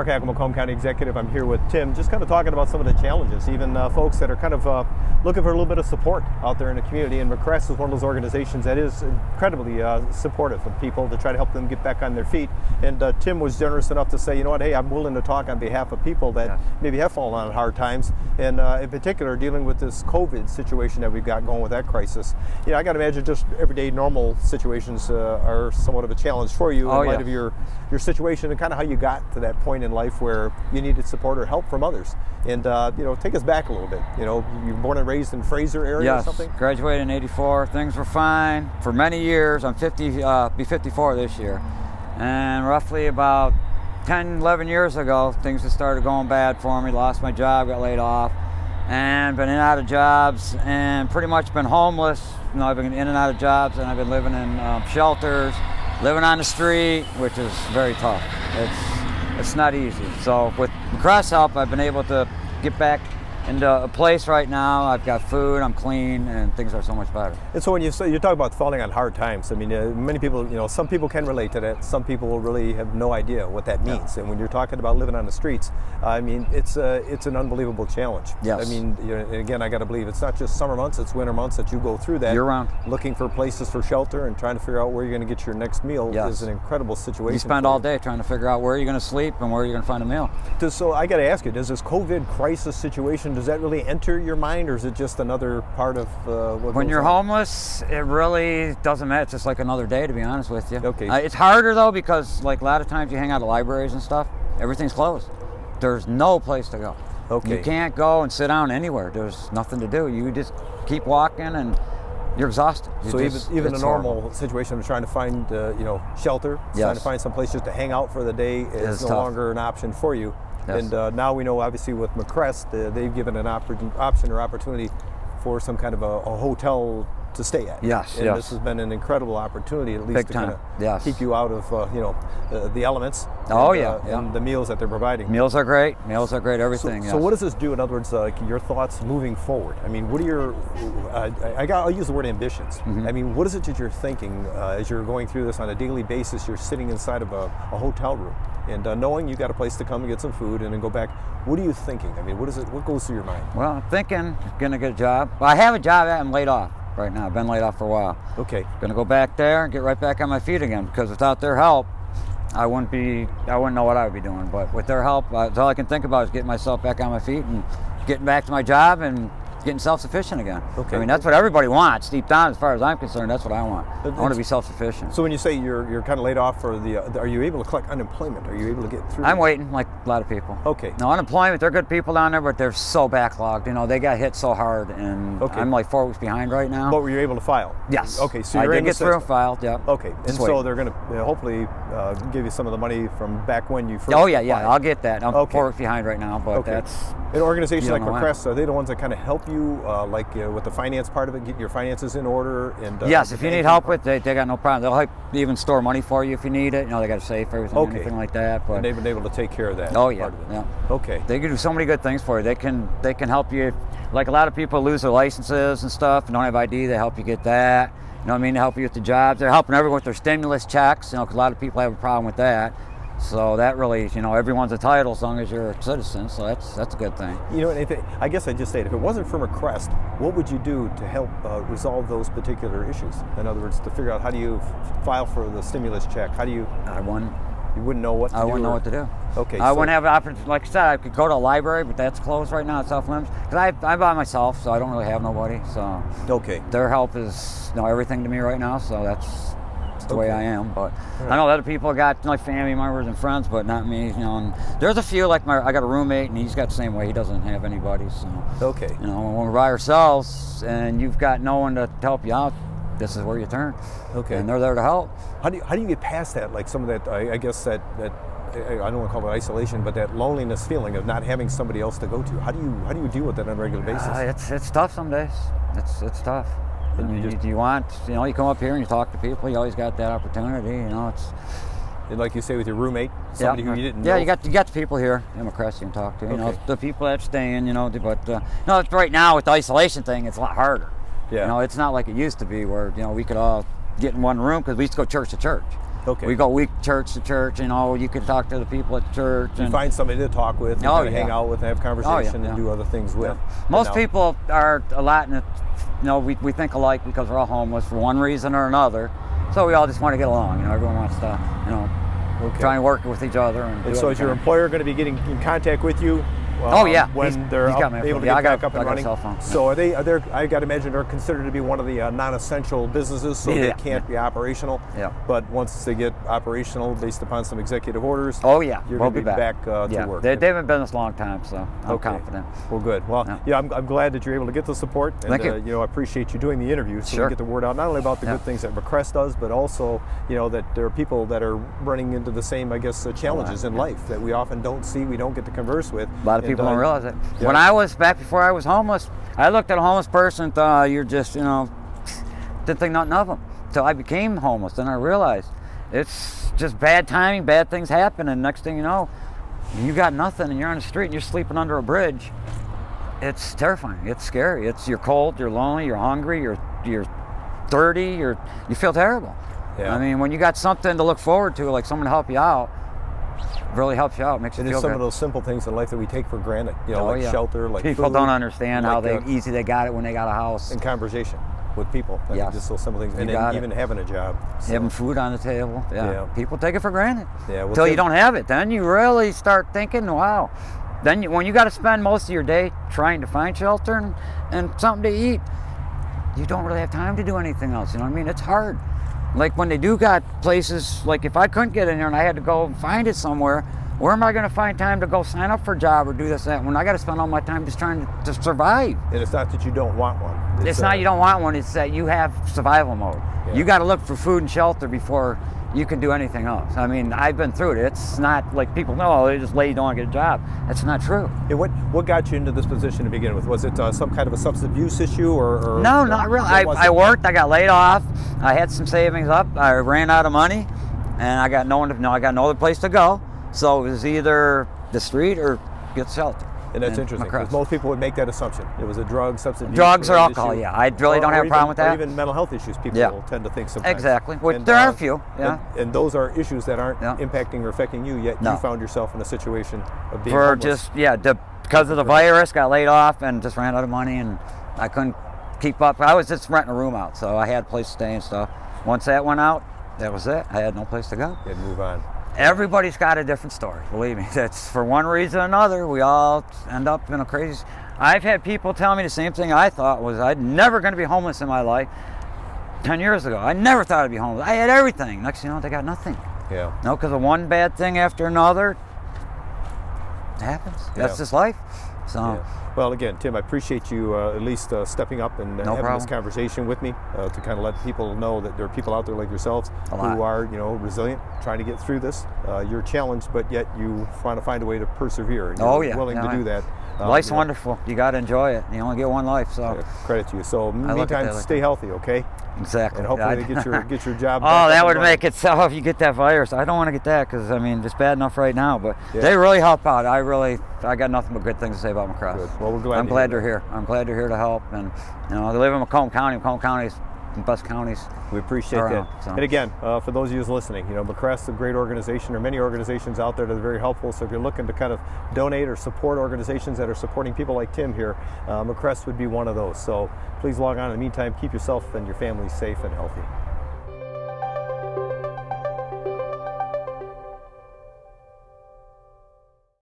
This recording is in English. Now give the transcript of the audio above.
Mark Hackle, Macomb County Executive. I'm here with Tim, just kind of talking about some of the challenges, even folks that are kind of looking for a little bit of support out there in the community. And MCREST is one of those organizations that is incredibly supportive of people to try to help them get back on their feet. And Tim was generous enough to say, you know what, hey, I'm willing to talk on behalf of people that maybe have fallen on hard times, and in particular dealing with this COVID situation that we've got going with that crisis. You know, I got to imagine just everyday normal situations are somewhat of a challenge for you in light of your situation and kind of how you got to that point in life where you needed support or help from others. And you know, take us back a little bit. You know, you were born and raised in Fraser area or something? Yes, graduated in '84. Things were fine for many years. I'm 50, be 54 this year. And roughly about 10, 11 years ago, things just started going bad for me. Lost my job, got laid off, and been in and out of jobs, and pretty much been homeless. You know, I've been in and out of jobs, and I've been living in shelters, living on the street, which is very tough. It's not easy. So with MCREST help, I've been able to get back into a place right now. I've got food, I'm clean, and things are so much better. And so when you talk about falling on hard times, I mean, many people, you know, some people can relate to that. Some people will really have no idea what that means. And when you're talking about living on the streets, I mean, it's an unbelievable challenge. Yes. I mean, you know, again, I got to believe it's not just summer months, it's winter months that you go through that. Year round. Looking for places for shelter and trying to figure out where you're going to get your next meal is an incredible situation. You spend all day trying to figure out where you're going to sleep and where you're going to find a meal. So I got to ask you, does this COVID crisis situation, does that really enter your mind, or is it just another part of what when goes you're on? Homeless, it really doesn't matter. It's just like another day, to be honest with you. Okay. It's harder though, because like a lot of times you hang out at libraries and stuff, everything's closed. There's no place to go. Okay. You can't go and sit down anywhere. There's nothing to do. You just keep walking and you're exhausted. So even a normal situation of trying to find you know, shelter, trying to find some place just to hang out for the day is no longer an option for you. Yes. And now we know, obviously, with MCREST, they've given an option or opportunity for some kind of a hotel to stay at. Yes, and this has been an incredible opportunity, at least to kind of keep you out of you know, the elements. And the meals that they're providing. Meals are great. Meals are great. Everything. So what does this do? In other words, your thoughts moving forward. I mean, what are your? I'll use the word ambitions. Mm-hmm. I mean, what is it that you're thinking as you're going through this on a daily basis? You're sitting inside of a hotel room and knowing you got a place to come and get some food and then go back. What are you thinking? I mean, what is it? What goes through your mind? Well, I'm thinking gonna get a job. Well, I have a job. I'm laid off right now. I've been laid off for a while. Okay. Gonna go back there and get right back on my feet again, because without their help, I wouldn't know what I would be doing. But with their help, all I can think about is getting myself back on my feet and getting back to my job and getting self-sufficient again. Okay. I mean, that's what everybody wants deep down. As far as I'm concerned, that's what I want. I want to be self-sufficient. So when you say you're kind of laid off for are you able to collect unemployment? Are you able to get through? I'm waiting, like a lot of people. Okay. No, unemployment, they're good people down there, but they're so backlogged. You know, they got hit so hard, and I'm like 4 weeks behind right now. But were you able to file? Yes. Okay, so I you're did in get through and filed, yeah. Okay, and so they're going to hopefully give you some of the money from back when you first Oh, yeah, I'll get that. I'm 4 weeks behind right now, but that's... An organization like MCREST, are they the ones that kind of help you, with the finance part of it, getting your finances in order? And yes, if you need help with it, they got no problem. They'll even store money for you if you need it. You know, they got a safe, everything, anything like that. But and they've been able to take care of that. Oh, yeah, part of it. yeah. Okay. They can do so many good things for you. They can help you. Like a lot of people lose their licenses and stuff and don't have ID, they help you get that. You know what I mean? They help you with the jobs. They're helping everyone with their stimulus checks, you know, because a lot of people have a problem with that. So that really, you know, everyone's entitled as long as you're a citizen, so that's a good thing. You know, I guess I just stated, if it wasn't for MCREST, what would you do to help resolve those particular issues? In other words, to figure out how do you file for the stimulus check? How do you... You wouldn't know what to do? I wouldn't know what to do. Okay. I wouldn't have an option. Like I said, I could go to a library, but that's closed right now. It's off limits. Because I'm by myself, so I don't really have nobody. So their help is, you know, everything to me right now. So that's the way I am. But I know other people got like family members and friends, but not me. You know, and there's a few like I got a roommate, and he's got the same way. He doesn't have anybody. So you know, when we're by ourselves and you've got no one to help you out, this is where you turn. Okay. And they're there to help. How do you get past that? Like some of that, I guess that I don't want to call it isolation, but that loneliness feeling of not having somebody else to go to. How do you deal with that on a regular basis? It's tough some days. It's tough. And you come up here and you talk to people. You always got that opportunity. You know, it's. And like you say, with your roommate, somebody who you didn't know. Yeah, you got the people here in MCREST you can talk to. You know, the people that staying. You know, but right now with the isolation thing, it's a lot harder. Yeah. You know, it's not like it used to be where we could all get in one room because we used to go church to church. Okay. We go week church to church, you know, you can talk to the people at church. You and find somebody to talk with, and Oh, kind of yeah. hang out with, and have conversation, yeah. and do other things with. Most Now- people are a lot in it, you know, we think alike because we're all homeless for one reason or another. So we all just want to get along, you know, everyone wants to, you know, Okay. try and work with each other. And And do so what is we your can. employer going to be getting in contact with you? Oh, yeah. When they're he's got my able phone. to Yeah, get I got- back up and I got a running? cell phone. So are they? I got to imagine they're considered to be one of the non-essential businesses, so they Yeah. can't be operational. Yeah. But once they get operational, based upon some executive orders, Oh yeah, you're we'll going to be back. to Yeah, work. they've been in business a long time, so I'm Okay. confident. Well, good. Well, Yeah. yeah, I'm glad that you're able to get the support. And, Thank you. You know, I appreciate you doing the interview so we Sure. get the word out not only about the Yeah. good things that MCREST does, but also, you know, that there are people that are running into the same, I guess, challenges in life that we often don't see, we don't get to converse with. A lot of And, people don't realize it. yeah. When I was back before I was homeless, I looked at a homeless person and thought, you're just, you know, didn't think nothing of them. Until I became homeless, and I realized it's just bad timing, bad things happen, and next thing you know, you got nothing, and you're on the street, and you're sleeping under a bridge. It's terrifying. It's scary. You're cold, you're lonely, you're hungry, you're dirty, you feel terrible. Yeah. I mean, when you got something to look forward to, like someone to help you out, it really helps you out, makes you It is feel some good. of those simple things in life that we take for granted, you know, Oh, like yeah. shelter, like People food, don't understand how like, easy they got it when they got a house. and conversation with people. I mean, Yes. just those simple things, You and got then it. even having a job. So, Having food on the table. Yeah. Yeah. People take it for granted. Yeah, well, Until you Tim- don't have it. Then you really start thinking, wow. Then when you got to spend most of your day trying to find shelter and something to eat, you don't really have time to do anything else. You know what I mean? It's hard. Like when they do got places, like if I couldn't get in there and I had to go and find it somewhere, where am I going to find time to go sign up for a job or do this and that when I got to spend all my time just trying to survive? And it's not that you don't want one. It's not you don't want one, it's that you have survival mode. Yeah. You got to look for food and shelter before you can do anything else. I mean, I've been through it. It's not like people know, oh, they just lay, don't want to get a job. That's not true. And what got you into this position to begin with? Was it some kind of a substance abuse issue, or No, not really. what was I it? worked, I got laid off, I had some savings up, I ran out of money, and I got no other place to go. So it was either the street or get shelter. And that's interesting, because MCREST. most people would make that assumption. It was a substance abuse. Drugs or related alcohol, issue. yeah. I really don't have a problem with Or that. even mental health issues, people Yeah. tend to think sometimes. Exactly. Well, And, there are a few, yeah. And those are issues that aren't Yeah. impacting or affecting you, yet No. you found yourself in a situation of being For homeless. just because of the virus, got laid off and just ran out of money, and I couldn't keep up. I was just renting a room out, so I had a place to stay and stuff. Once that went out, that was it. I had no place to go. You had to move on. Everybody's got a different story, believe me. That's for one reason or another, we all end up in a crazy. I've had people tell me the same thing I thought was I'd never going to be homeless in my life. 10 years ago, I never thought I'd be homeless. I had everything. Next thing you know, they got nothing. Yeah. No, because of one bad thing after another. It happens. That's Yeah. just life. So. Yeah. Well, again, Tim, I appreciate you at least stepping up and No having problem. this conversation with me to kind of let people know that there are people out there like yourselves A lot. who are, you know, resilient, trying to get through this. You're challenged, but yet you want to find a way to persevere. And Oh, you're yeah. willing to Yeah, do that. Life's you know, wonderful. You got to enjoy it. You only get one life, so. Credit to you. So, look at meantime, that like stay healthy, okay? Exactly. And hopefully Yeah. they get your job. Oh, back up that and would running. make it so if you get that virus. I don't want to get that because, I mean, it's bad enough right now, but Yeah. they really help out. I got nothing but good things to say about MCREST. Good. Well, we're glad I'm to glad hear they're here. I'm glad they're here to help. And, you know, they live in Macomb County. Macomb County is the best counties. We appreciate around, that. so. And again, for those of you who's listening, you know, MCREST is a great organization. There are many organizations out there that are very helpful. So if you're looking to kind of donate or support organizations that are supporting people like Tim here, MCREST would be one of those. So please log on. In the meantime, keep yourself and your family safe and healthy.